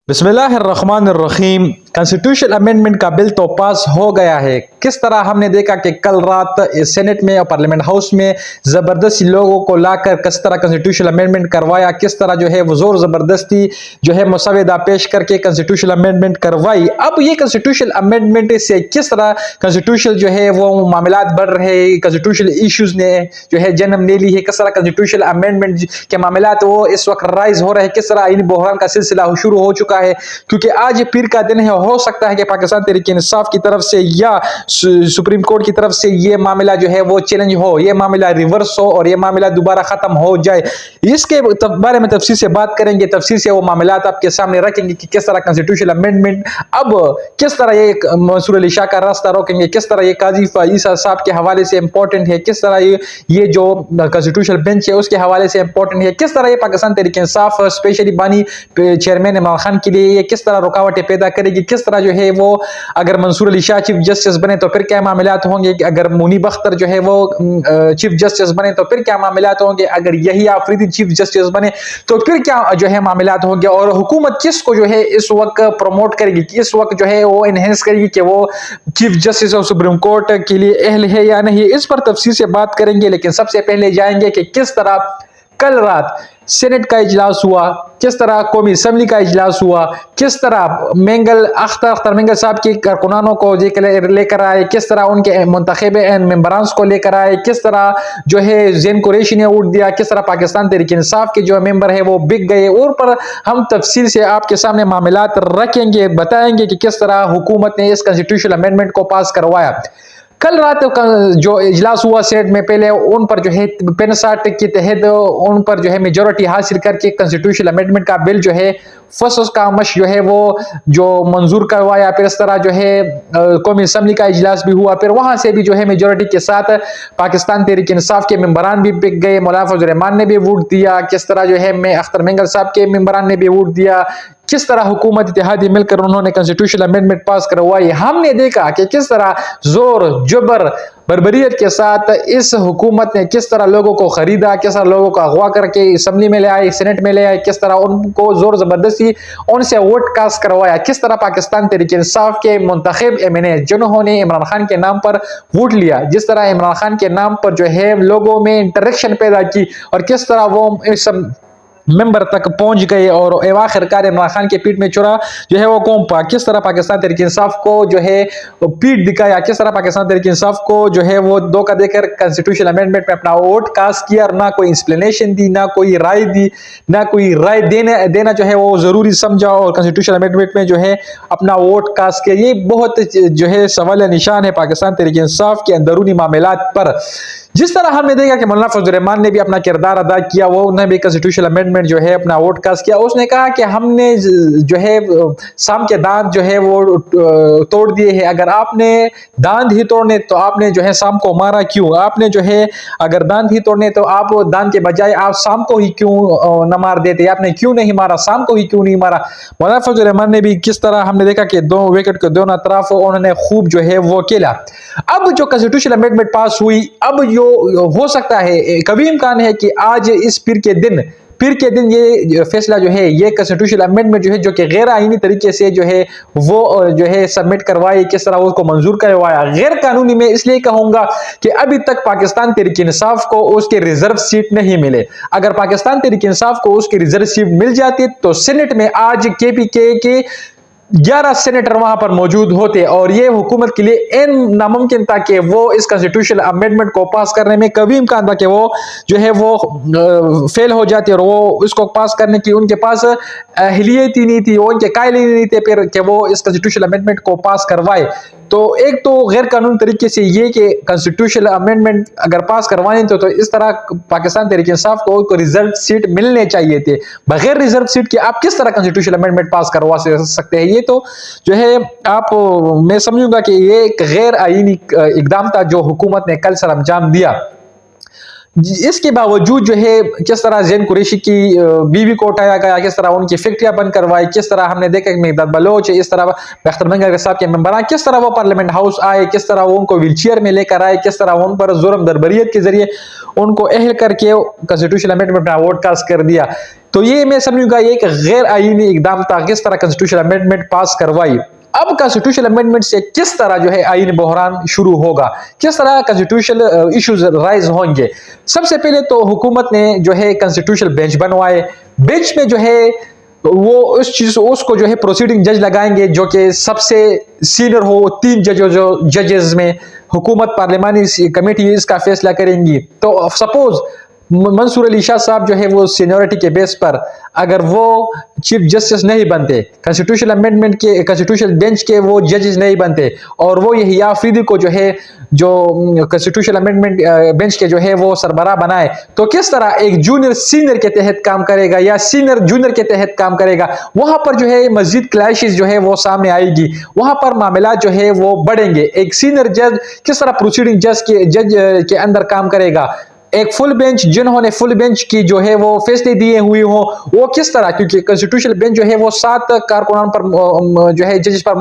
बिस्मिल्लाहिर्रहमानिर्रहीम। Constitution amendment का bill तो पास हो गया है। किस तरह हमने देखा कि कल रात सेनेट में और पार्लियामेंट हाउस में ज़बरदस्ती लोगों को लाकर किस तरह कॉन्स्टिट्यूशन अमेंडमेंट करवाया, किस तरह जो है वो ज़ोर ज़बरदस्ती जो है मुसवदा पेश करके कॉन्स्टिट्यूशन अमेंडमेंट करवाई। अब ये कॉन्स्टिट्यूशन अमेंडमेंट से किस तरह कॉन्स्टिट्यूशन जो है वो मामलात बढ़ रहे, कॉन्स्टिट्यूशन इश्यूज ने जो है जन्म ले ली है, किस तरह कॉन्स्टिट्यूशन अमेंडमेंट के मामलात वो इस वक्त राइज हो रहे हैं, किस तरह इन बहरान का सिलसिला शुरू हो चुका है। क्योंकि आज पीर का दिन है, हो सकता है कि पाकिस्तान तहरीक इंसाफ की तरफ से या सुप्रीम कोर्ट की तरफ से ये मामला जो है वो चैलेंज हो, ये मामला रिवर्स हो और ये मामला दोबारा खत्म हो जाए। इसके बारे में तफसील से बात करेंगे, तफसील से वो मामलात आपके सामने रखेंगे कि किस तरह कॉन्स्टिट्यूशन अमेंडमेंट अब किस तरह ये मंसूर अली शाह का रास्ता रोकेंगे, किस तरह ये काजी ईसा साहब के हवाले से इंपॉर्टेंट है, किस तरह ये जो कॉन्स्टिट्यूशन बेंच है उसके हवाले से इंपॉर्टेंट है, किस तरह ये पाकिस्तान तहरीक इंसाफ स्पेशली बानी चेयरमैन इमरान खान के लिए ये किस तरह रुकावटें पैदा करेगी, किस तरह जो है वो अगर मंसूर अली शाह चीफ जस्टिस बने तो फिर क्या मामलात होंगे, अगर मुनीब अख्तर जो है वो चीफ जस्टिस बने तो फिर क्या मामलात होंगे, अगर यही आफरीदी चीफ जस्टिस बने तो फिर क्या जो है मामलात होंगे, और हुकूमत किसको जो है इस वक्त प्रमोट करेगी, कि इस वक्त जो है वो इनहेंस करेगी कि वो chief justice of supreme court के लिए अहल है या नहीं। इस पर तफसील से बात करेंगे, लेकिन सबसे पहले जाएंगे कि किस तरह कल रात सेनेट का इजलास हुआ, किस तरह कौमी असम्बली का इजलास हुआ, किस तरह अख्तर मेंगल साहब के कारकुनानों को लेकर आए, किस तरह उनके मुंतखब मेंबरान को लेकर आए, किस तरह जो है ज़ैन कुरैशी ने वोट दिया, किस तरह पाकिस्तान तहरीक इंसाफ के जो मेंबर है वो बिक गए, और पर हम तफसील से आपके सामने मामलात रखेंगे, बताएंगे कि किस तरह हुकूमत ने इस कॉन्स्टिट्यूशन अमेंडमेंट को पास करवाया। कल रात जो इजलास हुआ सेनेट में, पहले उन पर जो है 65 के तहत उन पर जो है मेजोरिटी हासिल करके कॉन्स्टिट्यूशन अमेंडमेंट का बिल जो है फर्स्ट का मश जो है वो जो मंजूर करवाया। फिर इस तरह जो है कौमी असम्बली का इजलास भी हुआ, फिर वहां से भी जो है मेजोरिटी के साथ पाकिस्तान तहरीक इंसाफ के मेंबरान भी बिक गए, मौलाना फजल रहमान ने भी वोट दिया, किस तरह जो है अख्तर मेंगल साहब के मेंबरान ने भी वोट दिया, किस तरह हुकूमत इत्तेहादी मिलकर उन्होंने कॉन्स्टिट्यूशन अमेंडमेंट पास करवाई। हमने देखा कि किस तरह जोर जबर बर्बरियत के साथ इस हुकूमत ने किस तरह लोगों को खरीदा, किस तरह लोगों को अगवा करके असम्बली में ले आए, सेनेट में ले आए, किस तरह उनको जोर जबरदस्ती उनसे वोट कास्ट करवाया, किस तरह पाकिस्तान तहरीक इंसाफ के मुंतखब एमएनए जिन्होंने इमरान खान के नाम पर वोट लिया, जिस तरह इमरान खान के नाम पर जो है लोगों में इंटरेक्शन पैदा की, और किस तरह वो इस मेंबर तक पहुंच गए और आखिरकार इमरान खान के पीठ में चुरा जो है वो कौम पा, किस तरह पाकिस्तान तहरीक इंसाफ को जो है पीठ दिखाया, किस तरह पाकिस्तान तहरीक इंसाफ को जो है वो धोखा देकर कॉन्स्टिट्यूशन अमेंडमेंट में अपना वोट कास्ट किया, और ना कोई एक्सप्लेनेशन दी, ना कोई राय दी, ना कोई राय देना जो है वो जरूरी समझा, और कॉन्स्टिट्यूशन अमेंडमेंट में जो है अपना वोट कास्ट किया। ये बहुत जो है सवाल निशान है पाकिस्तान तहरीक इंसाफ के अंदरूनी मामलात पर। जिस तरह हमने देखा कि मौलाना फजल रहमान ने भी अपना किरदार अदा किया, वो उन्हें भी कॉन्स्टिट्यूशन अमेंडमेंट जो है अपना वोट कास्ट किया। उसने कहा कि हमने जो है शाम के दांत जो है वो तोड़ दिए हैं, अगर आपने दांत ही तोड़ने तो आपने जो है शाम को मारा क्यों, आपने जो है अगर दांत ही तोड़ने तो आप दांत के बजाय आप शाम को ही क्यों न मार देते, आपने क्यों नहीं मारा, शाम को ही क्यों नहीं मारा। मौलाना फजल रहमान ने भी किस तरह हमने देखा कि दो विकेट के दोनों तरफ उन्होंने खूब जो है वो खेला। अब जो कॉन्स्टिट्यूशन अमेंडमेंट पास हुई, अब जो हो सकता है कभी इम्कान है कि आज इस पीर के दिन ये फैसला जो है, ये कॉन्स्टिट्यूशन अमेंडमेंट जो है जो कि गैर आईनी तरीके से जो है वो जो है सबमिट करवाई, किस तरह उसको मंजूर करवाया। गैर कानूनी में इसलिए कहूंगा कि अभी तक पाकिस्तान तहरीक इंसाफ को उसके रिजर्व सीट नहीं मिले। अगर पाकिस्तान तहरीक इंसाफ को उसकी रिजर्व सीट मिल जाती तो सेनेट में आज केपीके के 11 सेनेटर वहां पर मौजूद होते, और ये हुकूमत के लिए इन नामुमकिन था कि वो इस कॉन्स्टिट्यूशन अमेंडमेंट को पास करने में कभी इम्कान था कि वो जो है वो फेल हो जाती, और वो इसको पास करने की उनके पास अहलियत ही नहीं थी, वो उनके कायल ही नहीं थे फिर कि वो इस कॉन्स्टिट्यूशन अमेंडमेंट को पास करवाए। तो एक तो गैर कानूनी तरीके से ये कि कॉन्स्टिट्यूशन अमेंडमेंट अगर पास करवाने तो इस तरह पाकिस्तान तहरीक इंसाफ को रिजर्व सीट मिलने चाहिए थे। बगैर रिजर्व सीट के आप किस तरह कॉन्स्टिट्यूशन अमेंडमेंट पास करवा सकते हैं? ये तो जो है आप मैं समझूंगा कि ये एक गैर आईनी इकदाम था जो हुकूमत ने कल सर अंजाम दिया। اس کے باوجود جو ہے کس طرح زین قریشی کی بیوی کو اٹھایا گیا، کس طرح ان کی فیکٹریاں بند کروائی، کس طرح ہم نے دیکھا کہ مقداد بلوچ اس طرح اختر منگر صاحب کے ممبران کس طرح وہ پارلیمنٹ ہاؤس آئے، کس طرح وہ ان کو ویل چیئر میں لے کر آئے، کس طرح ان پر ظلم دربریت کے ذریعے ان کو اہل کر کے کنسٹیٹیوشن امینڈمنٹ میں ووٹ کاسٹ کر دیا. تو یہ میں سمجھوں گا یہ ایک غیر آئینی اقدام تھا. کس طرح کنسٹیٹیوشن امینڈمنٹ پاس کروائی. اب کنسٹیٹیوشن امینڈمنٹ سے کس طرح جو ہے آئینی بحران شروع ہوگا، کس طرح کنسٹیٹیوشن ایشوز رائز ہوں گے. سب سے پہلے تو حکومت نے جو ہے کنسٹیٹیوشن بینچ بنوائے. بینچ میں جو ہے وہ اس کو جو ہے پروسیڈنگ جج لگائیں گے جو کہ سب سے سینئر ہو. 3 ججز میں حکومت پارلیمانی کمیٹی اس کا فیصلہ کریں گی. تو سپوز منصور علی شاہ صاحب جو ہے وہ سینیورٹی کے بیس پر اگر وہ چیف جسٹس نہیں بنتے، کنسٹیٹیوشن امینڈمنٹ کے کنسٹیٹیوشن بینچ کے وہ ججز نہیں بنتے، اور وہ یحییٰ آفریدی کو جو ہے جو کنسٹیٹیوشن امینڈمنٹ بینچ کے جو ہے وہ سربراہ بنائے، تو کس طرح ایک جونیئر سینئر کے تحت کام کرے گا یا سینئر جونیئر کے تحت کام کرے گا. وہاں پر جو ہے مزید کلیشز جو ہے وہ سامنے آئے گی، وہاں پر معاملات جو ہے وہ بڑھیں گے. ایک سینئر جج کس طرح پروسیڈنگ جج کے اندر کام کرے گا. ایک فل بینچ جنہوں نے فل بینچ کی جو ہے وہ فیصلے دیے ہوئے ہوں، وہ کس طرح، کیونکہ کنسٹیٹیوشن بینچ جو ہے وہ 7 کارکنان پر جو ہے ججز پر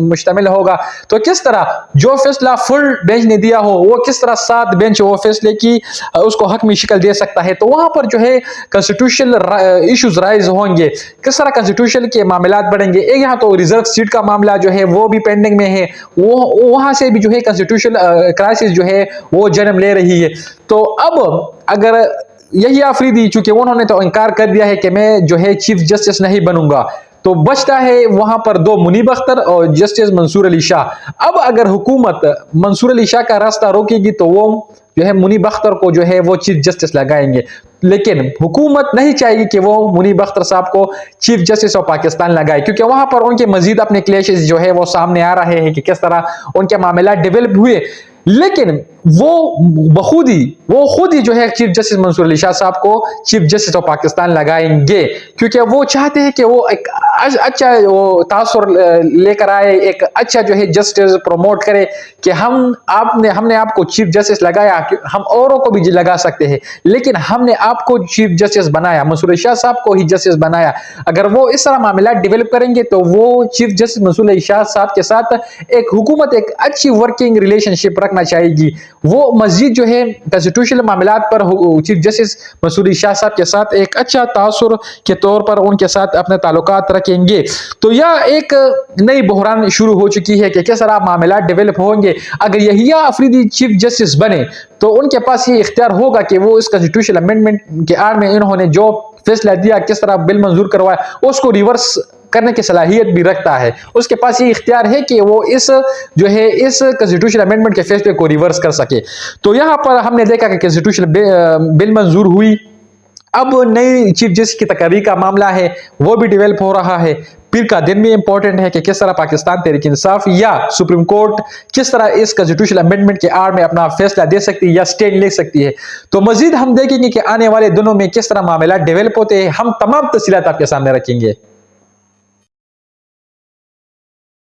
مشتمل ہوگا. تو کس طرح جو فیصلہ فل بینچ نے دیا ہو وہ کس طرح 7 بینچ وہ فیصلے کی اس کو حکمی شکل دے سکتا ہے. تو وہاں پر جو ہے کنسٹیٹیوشن ایشوز رائز ہوں گے، کس طرح کنسٹیٹیوشن کے معاملات بڑھیں گے. یہاں تو ریزرو سیٹ کا معاملہ جو ہے وہ بھی پینڈنگ میں ہے، وہاں سے بھی جو ہے کنسٹیٹیوشن کرائسس جو ہے وہ جنم لے رہی ہے. تو اب اگر یحییٰ آفریدی، چونکہ انہوں نے تو انکار کر دیا ہے کہ میں جو ہے چیف جسٹس نہیں بنوں گا، تو بچتا ہے وہاں پر 2 منیب اختر اور جسٹس منصور علی شاہ. اب اگر حکومت منصور علی شاہ کا راستہ روکے گی تو وہ جو ہے منیب اختر کو جو ہے وہ چیف جسٹس لگائیں گے. لیکن حکومت نہیں چاہیے کہ وہ منیب اختر صاحب کو چیف جسٹس آف پاکستان لگائے، کیونکہ وہاں پر ان کے مزید اپنے کلیشز جو ہے وہ سامنے آ رہے ہیں کہ کس طرح ان کے معاملات ڈیولپ ہوئے. لیکن وہ خود ہی جو ہے چیف جسٹس منصور علی شاہ صاحب کو چیف جسٹس آف پاکستان لگائیں گے، کیونکہ وہ چاہتے ہیں کہ وہ ایک اچھا وہ تاثر لے کر آئے، ایک اچھا جو ہے جسٹس پروموٹ کرے کہ ہم نے آپ کو چیف جسٹس لگایا، ہم اوروں کو بھی لگا سکتے ہیں، لیکن ہم نے آپ کو چیف جسٹس بنایا، منصور علی شاہ صاحب کو ہی جسٹس بنایا. اگر وہ اس طرح معاملات ڈیولپ کریں گے تو وہ چیف جسٹس منصور علی شاہ صاحب کے ساتھ ایک حکومت ایک اچھی ورکنگ ریلیشن شپ رکھنا چاہے گی. وہ مزید جو ہے کنسٹیٹیوشنل معاملات پر چیف جسٹس منصور علی شاہ صاحب کے ساتھ ایک اچھا تاثر کے طور پر ان کے ساتھ اپنے تعلقات رکھیں گے. تو یہ ایک نئی بحران شروع ہو چکی ہے کہ کس طرح معاملات ڈیولپ ہوں گے. اگر یحییٰ آفریدی چیف جسٹس بنے تو ان کے پاس یہ اختیار ہوگا کہ وہ اس کنسٹیٹیوشن امینڈمنٹ کے آڑ میں انہوں نے جو فیصلہ دیا، کس طرح بل منظور کروایا، اس کو ریورس کرنے کی صلاحیت بھی رکھتا ہے. اس کے پاس یہ اختیار ہے کہ وہ اس کنسٹیٹیوشن امینڈمنٹ کے فیصلے کو ریورس کر سکے. تو یہاں پر ہم نے دیکھا کہ کنسٹیٹیوشن بل منظور ہوئی. اب نئی چیف جسٹس کی تقرری کا معاملہ ہے، وہ بھی ڈیولپ ہو رہا ہے. پیر کا دن بھی امپورٹنٹ ہے کہ کس طرح پاکستان تحریک انصاف یا سپریم کورٹ کس طرح اس کنسٹیٹیوشن امینڈمنٹ کے آڑ میں اپنا فیصلہ دے سکتی ہے یا سٹینڈ لے سکتی ہے. تو مزید ہم دیکھیں گے کہ آنے والے دنوں میں کس طرح معاملات ڈیولپ ہوتے ہیں. ہم تمام تفصیلات آپ کے سامنے رکھیں گے.